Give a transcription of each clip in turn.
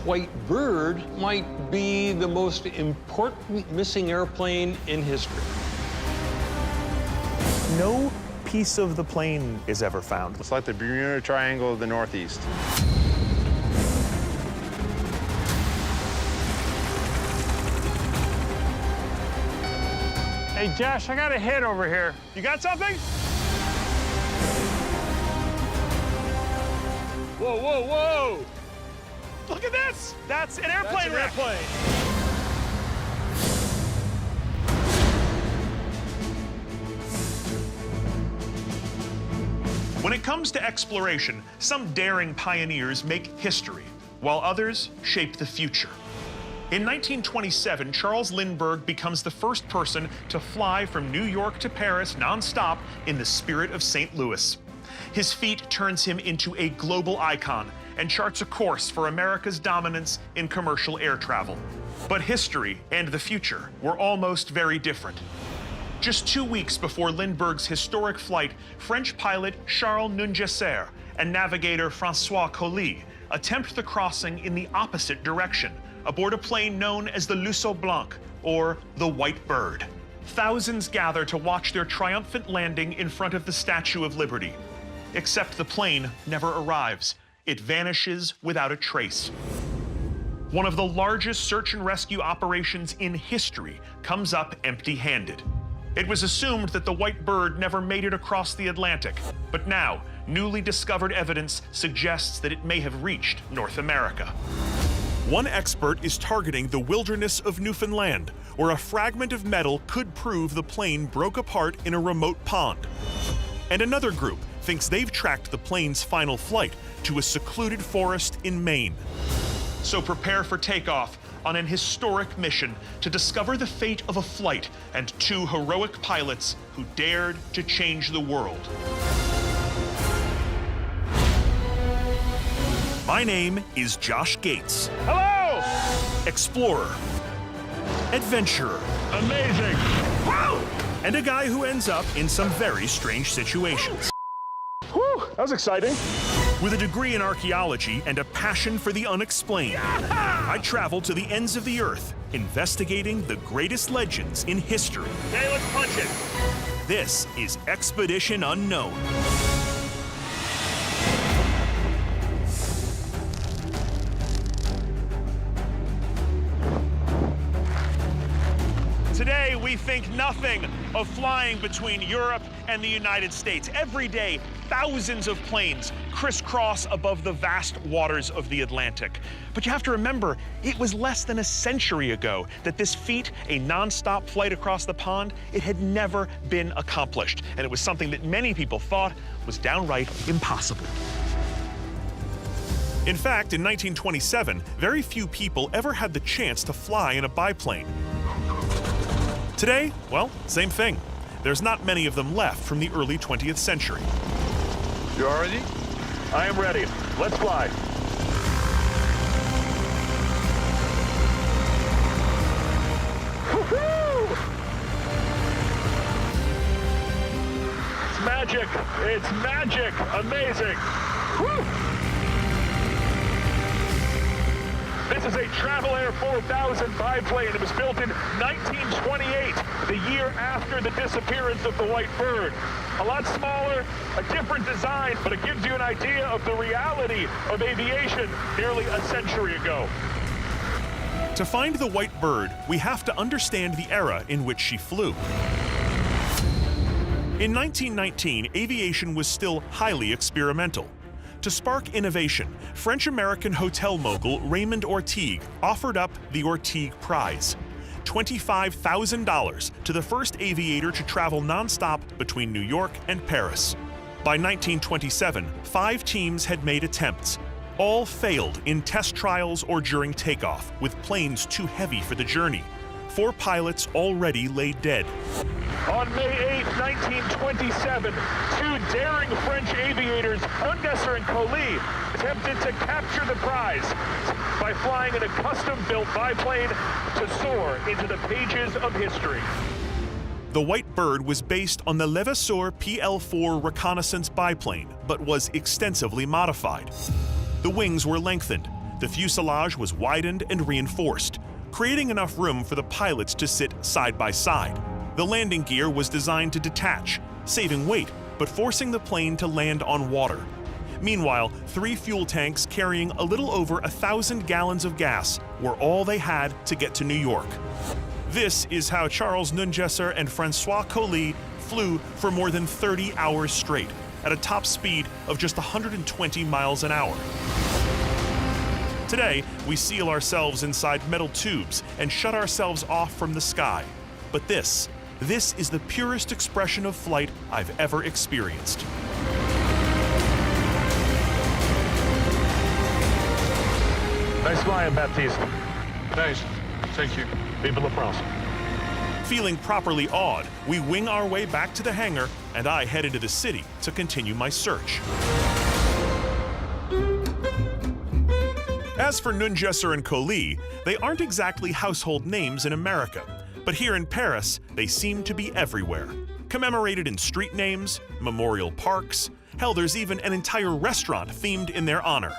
white bird might be the most important missing airplane in history. No piece of the plane is ever found. It's like the Bermuda Triangle of the Northeast. Hey, Josh, I got a hit over here. You got something? Whoa, whoa, whoa! Look at this! That's an airplane wreck. When it comes to exploration, some daring pioneers make history, while others shape the future. In 1927, Charles Lindbergh becomes the first person to fly from New York to Paris nonstop in the spirit of St. Louis. His feat turns him into a global icon and charts a course for America's dominance in commercial air travel. But history and the future were almost very different. Just 2 weeks before Lindbergh's historic flight, French pilot Charles Nungesser and navigator François Colli attempt the crossing in the opposite direction, aboard a plane known as the Luceau Blanc, or the White Bird. Thousands gather to watch their triumphant landing in front of the Statue of Liberty. Except the plane never arrives. It vanishes without a trace. One of the largest search and rescue operations in history comes up empty-handed. It was assumed that the White Bird never made it across the Atlantic, but now, newly discovered evidence suggests that it may have reached North America. One expert is targeting the wilderness of Newfoundland, where a fragment of metal could prove the plane broke apart in a remote pond. And another group thinks they've tracked the plane's final flight to a secluded forest in Maine. So prepare for takeoff on an historic mission to discover the fate of a flight and two heroic pilots who dared to change the world. My name is Josh Gates. Hello! Explorer, adventurer, Amazing! Wow! and a guy who ends up in some very strange situations. Whew, that was exciting. With a degree in archaeology and a passion for the unexplained, I travel to the ends of the earth, investigating the greatest legends in history. Okay, let's punch it. This is Expedition Unknown. Today, we think nothing of flying between Europe and the United States. Every day, thousands of planes crisscross above the vast waters of the Atlantic. But you have to remember, it was less than a century ago that this feat, a non-stop flight across the pond, it had never been accomplished. And it was something that many people thought was downright impossible. In fact, in 1927, very few people ever had the chance to fly in a biplane. Today, well, same thing. There's not many of them left from the early 20th century. You all ready? I am ready. Let's fly. Woohoo! It's magic. It's magic. Amazing. Woo! This is a Travel Air 4000 biplane. It was built in 1928, the year after the disappearance of the White Bird. A lot smaller, a different design, but it gives you an idea of the reality of aviation nearly a century ago. To find the White Bird, we have to understand the era in which she flew. In 1919, aviation was still highly experimental. To spark innovation, French-American hotel mogul Raymond Ortigue offered up the Ortigue Prize, $25,000 to the first aviator to travel nonstop between New York and Paris. By 1927, 5 teams had made attempts. All failed in test trials or during takeoff, with planes too heavy for the journey. 4 pilots already lay dead. On May 8, 1927, 2 daring French aviators, Nungesser and Colli, attempted to capture the prize by flying in a custom-built biplane to soar into the pages of history. The White Bird was based on the Levasseur PL-4 reconnaissance biplane, but was extensively modified. The wings were lengthened, The fuselage was widened and reinforced, creating enough room for the pilots to sit side by side. The landing gear was designed to detach, saving weight, but forcing the plane to land on water. Meanwhile, 3 fuel tanks carrying a little over 1,000 gallons of gas were all they had to get to New York. This is how Charles Nungesser and Francois Colli flew for more than 30 hours straight, at a top speed of just 120 miles an hour. Today, we seal ourselves inside metal tubes and shut ourselves off from the sky. But this is the purest expression of flight I've ever experienced. Nice flying, Baptiste. Nice. Thank you. Vive la France. Feeling properly awed, we wing our way back to the hangar, and I head into the city to continue my search. As for Nungesser and Colli, they aren't exactly household names in America, but here in Paris, they seem to be everywhere. Commemorated in street names, memorial parks, hell, there's even an entire restaurant themed in their honor.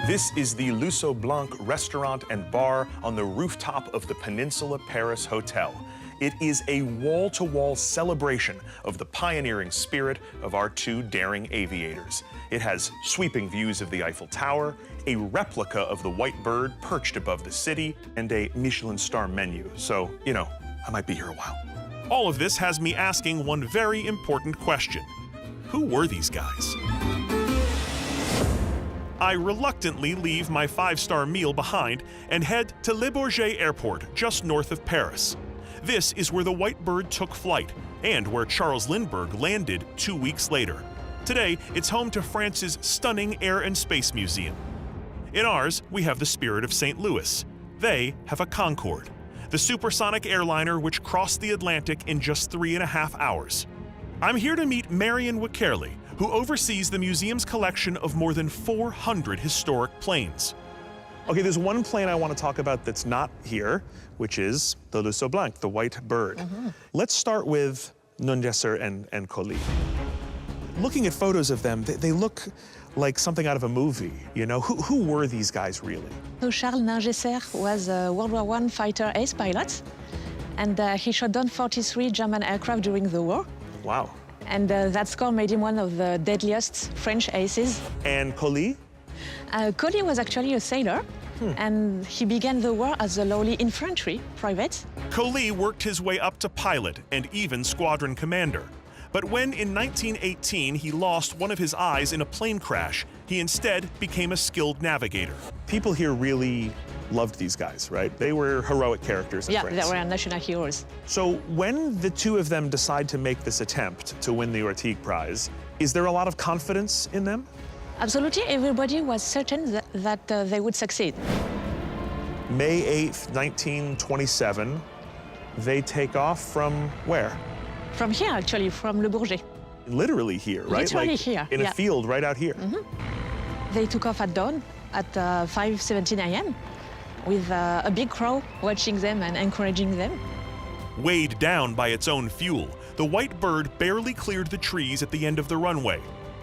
This is the Lusso Blanc restaurant and bar on the rooftop of the Peninsula Paris Hotel. It is a wall-to-wall celebration of the pioneering spirit of our 2 daring aviators. It has sweeping views of the Eiffel Tower, a replica of the White Bird perched above the city, and a Michelin star menu. So, you know, I might be here a while. All of this has me asking one very important question. Who were these guys? I reluctantly leave my 5-star meal behind and head to Le Bourget Airport, just north of Paris. This is where the White Bird took flight, and where Charles Lindbergh landed 2 weeks later. Today, it's home to France's stunning Air and Space Museum. In ours, we have the Spirit of St. Louis. They have a Concorde, the supersonic airliner which crossed the Atlantic in just 3.5 hours. I'm here to meet Marion Wickerly, who oversees the museum's collection of more than 400 historic planes. Okay, there's one plane I want to talk about that's not here, which is the Lusso Blanc, the White Bird. Let's start with Nungesser and Colli. Looking at photos of them, they look like something out of a movie, you know? Who were these guys really? So Charles Nungesser was a World War I fighter ace pilot, and he shot down 43 German aircraft during the war. Wow. And that score made him one of the deadliest French aces. And Colli? Colli was actually a sailor, and he began the war as a lowly infantry private. Colli worked his way up to pilot and even squadron commander. But when in 1918 he lost one of his eyes in a plane crash, he instead became a skilled navigator. People here really loved these guys, right? They were heroic characters in France. Yeah, they were national heroes. So when the 2 of them decide to make this attempt to win the Orteig Prize, is there a lot of confidence in them? Absolutely, everybody was certain that they would succeed. May 8th, 1927, they take off from where? From here, actually, from Le Bourget. Literally here, right? Literally like here, in yeah. a field right out here. They took off at dawn at 5:17 a.m. with a big crowd watching them and encouraging them. Weighed down by its own fuel, the White Bird barely cleared the trees at the end of the runway.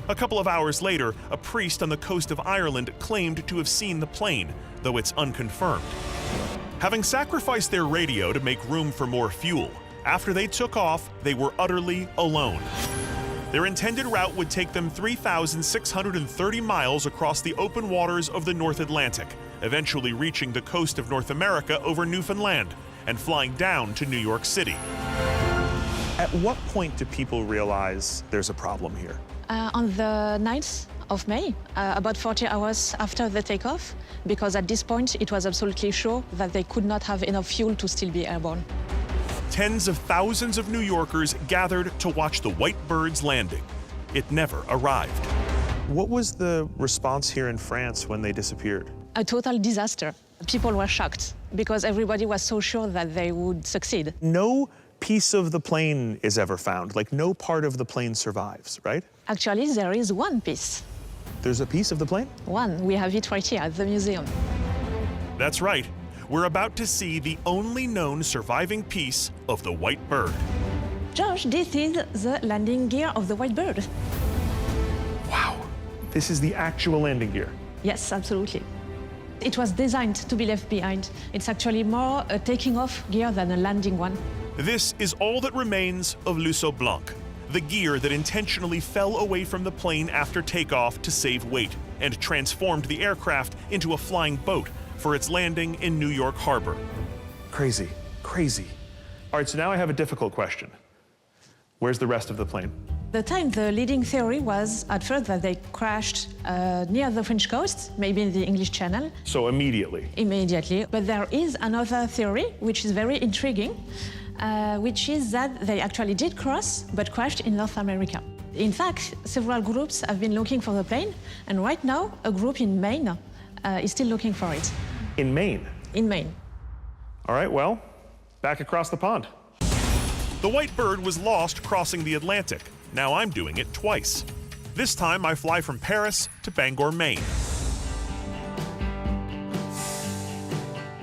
A couple of hours later, a priest on the coast of Ireland claimed to have seen the plane, though it's unconfirmed. Having sacrificed their radio to make room for more fuel, after they took off, they were utterly alone. Their intended route would take them 3,630 miles across the open waters of the North Atlantic, eventually reaching the coast of North America over Newfoundland and flying down to New York City. At what point do people realize there's a problem here? On the 9th of May, about 40 hours after the takeoff, because at this point it was absolutely sure that they could not have enough fuel to still be airborne. Tens of thousands of New Yorkers gathered to watch the White Bird's landing. It never arrived. What was the response here in France when they disappeared? A total disaster. People were shocked because everybody was so sure that they would succeed. No piece of the plane is ever found. Like, no part of the plane survives, right? Actually, there is one piece. There's a piece of the plane? One. We have it right here at the museum. That's right. We're about to see the only known surviving piece of the White Bird. Josh, this is the landing gear of the White Bird. Wow. This is the actual landing gear. Yes, absolutely. It was designed to be left behind. It's actually more a taking off gear than a landing one. This is all that remains of l'Oiseau Blanc, the gear that intentionally fell away from the plane after takeoff to save weight and transformed the aircraft into a flying boat for its landing in New York Harbor. Crazy, crazy. All right, so now I have a difficult question. Where's the rest of the plane? The time, the leading theory was at first that they crashed near the French coast, maybe in the English Channel. So immediately. Immediately. But there is another theory, which is very intriguing, which is that they actually did cross, but crashed in North America. In fact, several groups have been looking for the plane, and right now, a group in Maine is still looking for it. In Maine? In Maine. All right, well, back across the pond. The white bird was lost crossing the Atlantic. Now I'm doing it twice. This time I fly from Paris to Bangor, Maine.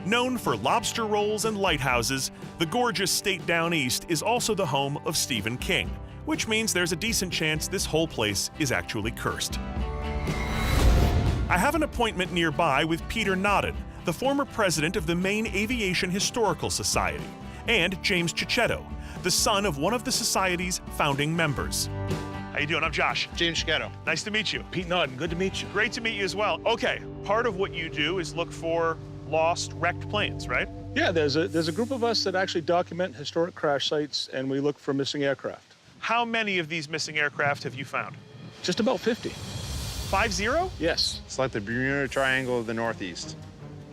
Known for lobster rolls and lighthouses, the gorgeous state down east is also the home of Stephen King, which means there's a decent chance this whole place is actually cursed. I have an appointment nearby with Peter Nodden, the former president of the Maine Aviation Historical Society, and James Cicchetto, the son of one of the society's founding members. How you doing? I'm Josh. James Cicchetto. Nice to meet you. Pete Nodden, good to meet you. Great to meet you as well. Okay, part of what you do is look for lost, wrecked planes, right? Yeah, there's a group of us that actually document historic crash sites, and we look for missing aircraft. How many of these missing aircraft have you found? Just about 50. 50? Yes. It's like the Bermuda Triangle of the Northeast.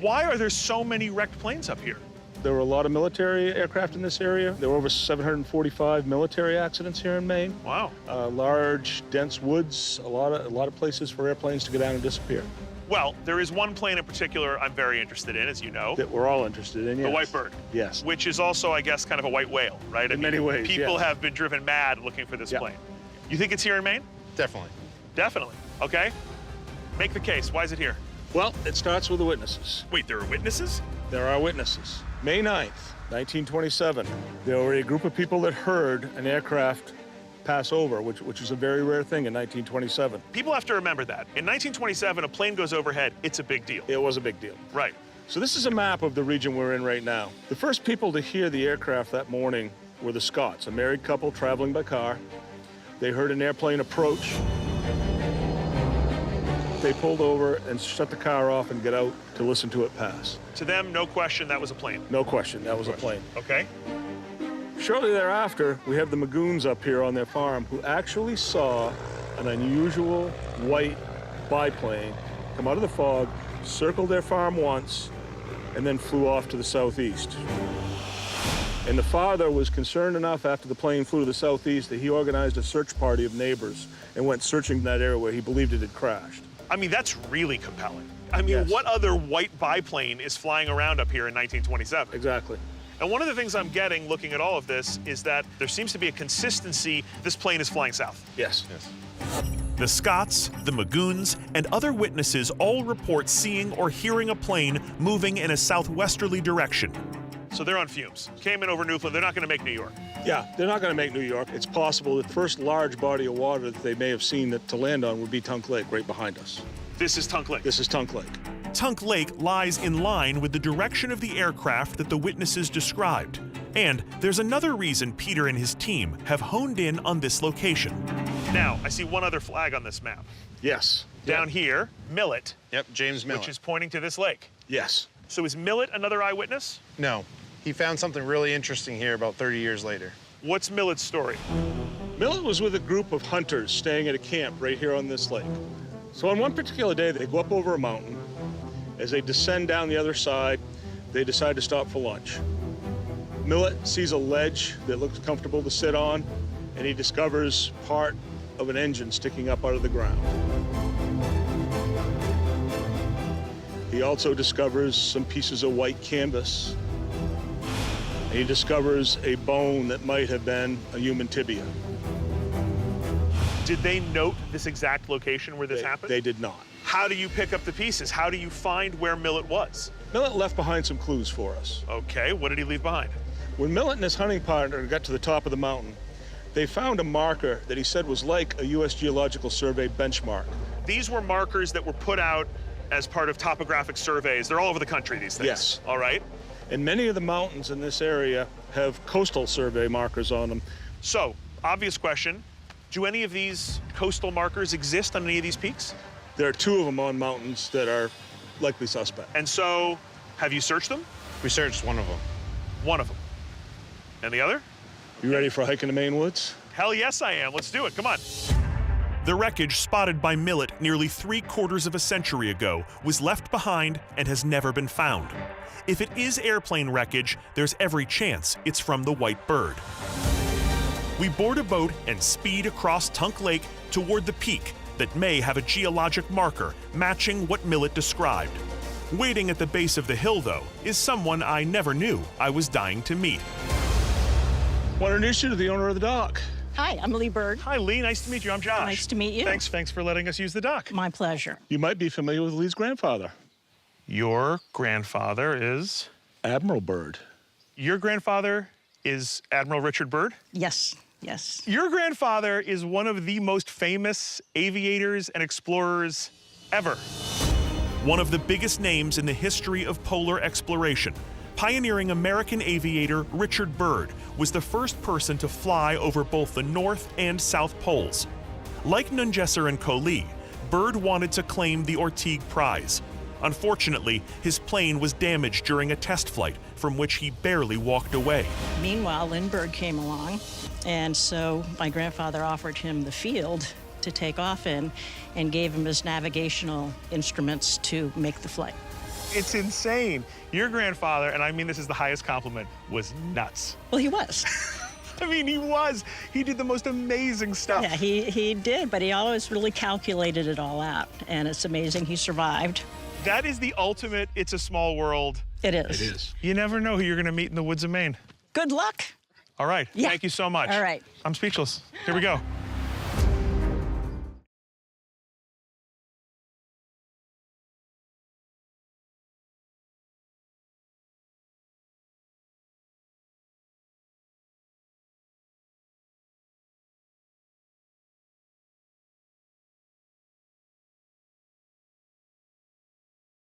Why are there so many wrecked planes up here? There were a lot of military aircraft in this area. There were over 745 military accidents here in Maine. Wow. Large, dense woods, a lot of places for airplanes to go down and disappear. Well, there is one plane in particular I'm very interested in, as you know. That we're all interested in, yes. The white bird. Yes. Which is also, I guess, kind of a white whale, right? In many ways, People yeah. have been driven mad looking for this Yeah. plane. You think it's here in Maine? Definitely. Definitely. Okay. Make the case. Why is it here? Well, it starts with the witnesses. Wait, there are witnesses? There are witnesses. May 9th, 1927, there were a group of people that heard an aircraft pass over, which is a very rare thing in 1927. People have to remember that. In 1927, a plane goes overhead, it's a big deal. It was a big deal. Right. So this is a map of the region we're in right now. The first people to hear the aircraft that morning were the Scotts, a married couple traveling by car. They heard an airplane approach. They pulled over and shut the car off and get out to listen to it pass. To them, no question, that was a plane. No question, that was a plane. Okay. Shortly thereafter, we have the Magoons up here on their farm who actually saw an unusual white biplane come out of the fog, circled their farm once, and then flew off to the southeast. And the father was concerned enough after the plane flew to the southeast that he organized a search party of neighbors and went searching that area where he believed it had crashed. I mean, that's really compelling. I mean, Yes. what other white biplane is flying around up here in 1927? Exactly. And one of the things I'm getting looking at all of this is that there seems to be a consistency. This plane is flying south. Yes. The Scotts, the Magoons, and other witnesses all report seeing or hearing a plane moving in a southwesterly direction. So they're on fumes. Came in over Newfoundland. They're not going to make New York. Yeah, they're not going to make New York. It's possible that the first large body of water that they may have seen to land on would be Tunk Lake right behind us. This is Tunk Lake. This is Tunk Lake. Tunk Lake lies in line with the direction of the aircraft that the witnesses described. And there's another reason Peter and his team have honed in on this location. Now, I see one other flag on this map. Yes. Down here, Millet, Yep, James Millet. which is pointing to this lake. Yes. So is Millet another eyewitness? No. He found something really interesting here about 30 years later. What's Millet's story? Millet was with a group of hunters staying at a camp right here on this lake. So on one particular day, they go up over a mountain. As they descend down the other side, they decide to stop for lunch. Millet sees a ledge that looks comfortable to sit on, and he discovers part of an engine sticking up out of the ground. He also discovers some pieces of white canvas. And he discovers a bone that might have been a human tibia. Did they note this exact location where this happened? They did not. How do you pick up the pieces? How do you find where Millet was? Millet left behind some clues for us. Okay, what did he leave behind? When Millet and his hunting partner got to the top of the mountain, they found a marker that he said was like a U.S. Geological Survey benchmark, These were markers that were put out as part of topographic surveys. They're all over the country, these things. Yes. All right. And many of the mountains in this area have coastal survey markers on them. So, obvious question, do any of these coastal markers exist on any of these peaks? There are 2 of them on mountains that are likely suspect. And so, have you searched them? We searched one of them. One of them. And the other? You ready for a hike in the Maine woods? Hell yes, I am. Let's do it. Come on. The wreckage spotted by Millet nearly 3/4 of a century ago was left behind and has never been found. If it is airplane wreckage, there's every chance it's from the White Bird. We board a boat and speed across Tunk Lake toward the peak that may have a geologic marker matching what Millet described. Waiting at the base of the hill, though, is someone I never knew I was dying to meet. Want to introduce you to the owner of the dock. Hi, I'm Lee Bird. Hi, Lee. Nice to meet you. I'm Josh. Nice to meet you. Thanks for letting us use the dock. My pleasure. You might be familiar with Lee's grandfather, Your grandfather is... Admiral Bird. Your grandfather is Admiral Richard Byrd? Yes, yes. Your grandfather is one of the most famous aviators and explorers ever. One of the biggest names in the history of polar exploration. Pioneering American aviator Richard Byrd was the first person to fly over both the North and South Poles. Like Nungesser and Coley, Byrd wanted to claim the Ortigue Prize. Unfortunately, his plane was damaged during a test flight from which he barely walked away. Meanwhile, Lindbergh came along, and so my grandfather offered him the field to take off in and gave him his navigational instruments to make the flight. It's insane. Your grandfather, and I mean this is the highest compliment, was nuts. Well, he was. I mean, he was. He did the most amazing stuff. Yeah, he did, but he always really calculated it all out, and it's amazing he survived. That is the ultimate It's a Small World. It is. It is. You never know who you're going to meet in the woods of Maine. Good luck. All right. Yeah. Thank you so much. All right. I'm speechless. Here we go.